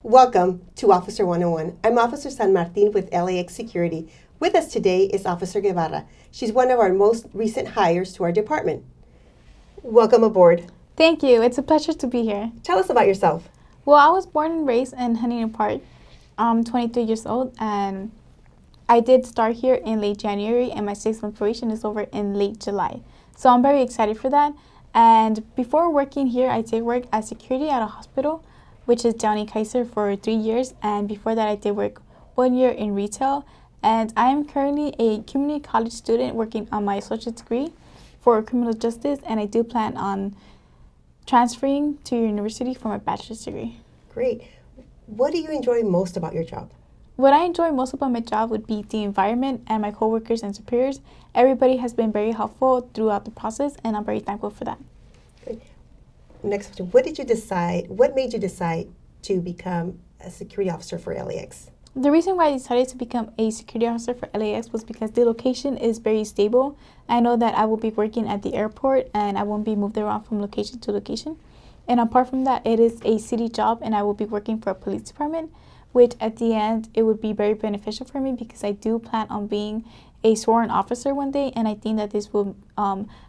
Welcome to Officer 101. I'm Officer San Martin with LAX Security. With us today is Officer Guevara. She's one of our most recent hires to our department. Welcome aboard. Thank you. It's a pleasure to be here. Tell us about yourself. Well, I was born and raised in Huntington Park. I'm 23 years old, and I did start here in late January, and my 6-month probation is over in late July. So I'm very excited for that. And before working here, I did work as security at a hospital, which is Downey Kaiser, for 3 years. And before that, I did work 1 year in retail. And I am currently a community college student working on my associate's degree for criminal justice. And I do plan on transferring to university for my bachelor's degree. Great. What do you enjoy most about your job? What I enjoy most about my job would be the environment and my coworkers and superiors. Everybody has been very helpful throughout the process, and I'm very thankful for that. Great. Next question. What made you decide to become a security officer for LAX? The reason why I decided to become a security officer for LAX was because the location is very stable. I know that I will be working at the airport and I won't be moved around from location to location. And apart from that, it is a city job and I will be working for a police department, which at the end, it would be very beneficial for me because I do plan on being a sworn officer one day. And I think that this will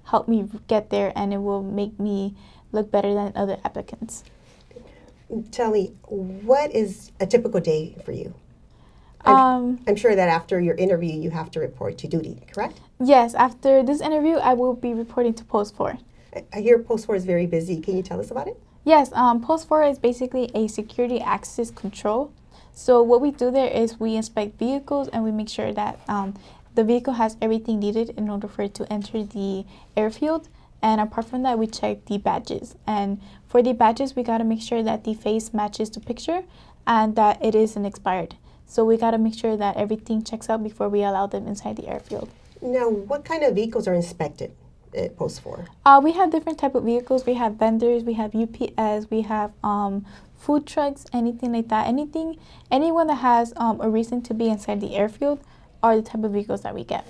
help me get there, and it will make me look better than other applicants. Tell me, what is a typical day for you? I'm sure that after your interview, you have to report to duty, correct? Yes, after this interview, I will be reporting to Post 4. I hear Post 4 is very busy. Can you tell us about it? Yes, Post 4 is basically a security access control. So what we do there is we inspect vehicles and we make sure that the vehicle has everything needed in order for it to enter the airfield. And apart from that, we check the badges. And for the badges, we got to make sure that the face matches the picture and that it isn't expired. So we got to make sure that everything checks out before we allow them inside the airfield. Now, what kind of vehicles are inspected at Post 4? We have different type of vehicles. We have vendors, we have UPS, we have food trucks, anything like that. Anyone that has a reason to be inside the airfield are the type of vehicles that we get.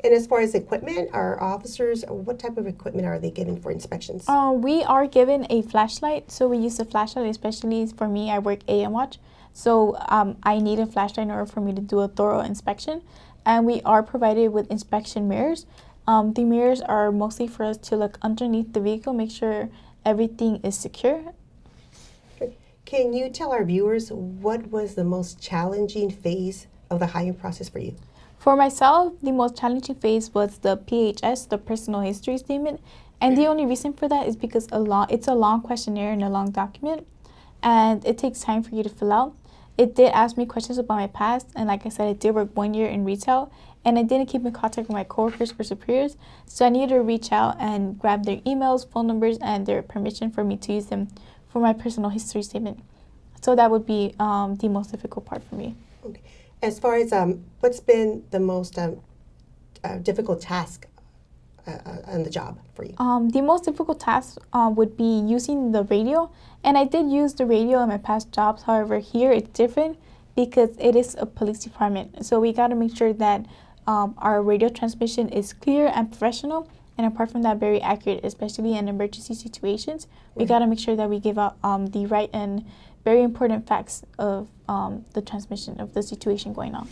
And as far as equipment, our officers, what type of equipment are they given for inspections? We are given a flashlight. So we use the flashlight, especially for me, I work AM watch. So I need a flashlight in order for me to do a thorough inspection. And we are provided with inspection mirrors. The mirrors are mostly for us to look underneath the vehicle, make sure everything is secure. Can you tell our viewers what was the most challenging phase of the hiring process for you? For myself, the most challenging phase was the PHS, the personal history statement. And the only reason for that is because it's a long questionnaire and a long document, and it takes time for you to fill out. It did ask me questions about my past, and like I said, I did work 1 year in retail, and I didn't keep in contact with my coworkers or superiors, so I needed to reach out and grab their emails, phone numbers, and their permission for me to use them for my personal history statement. So that would be the most difficult part for me. Okay. As far as what's been the most difficult task on the job for you? The most difficult task would be using the radio. And I did use the radio in my past jobs. However, here it's different because it is a police department. So we got to make sure that our radio transmission is clear and professional. And apart from that, very accurate, especially in emergency situations. We got to make sure that we give out the right and very important facts of the transmission of the situation going on.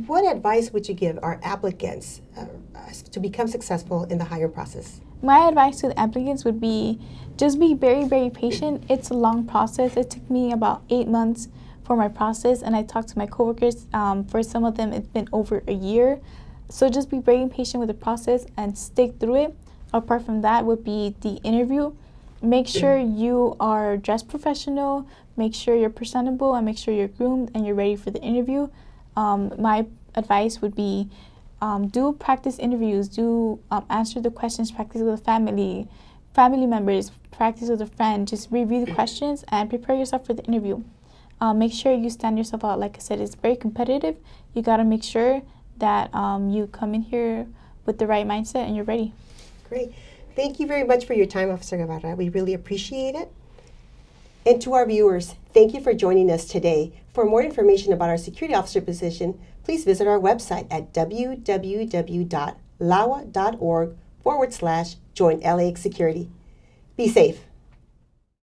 What advice would you give our applicants to become successful in the hiring process? My advice to the applicants would be just be very, very patient. It's a long process. It took me about 8 months for my process, and I talked to my coworkers. For some of them, it's been over a year. So just be very patient with the process and stick through it. Apart from that would be the interview. Make sure you are dressed professional, make sure you're presentable, and make sure you're groomed and you're ready for the interview. My advice would be do practice interviews, do answer the questions, practice with a family members, practice with a friend. Just review the questions and prepare yourself for the interview. Make sure you stand yourself out. Like I said, it's very competitive. You got to make sure that you come in here with the right mindset and you're ready. Great. Thank you very much for your time, Officer Guevara. We really appreciate it. And to our viewers, thank you for joining us today. For more information about our security officer position, please visit our website at www.lawa.org/join LAX Security. Be safe.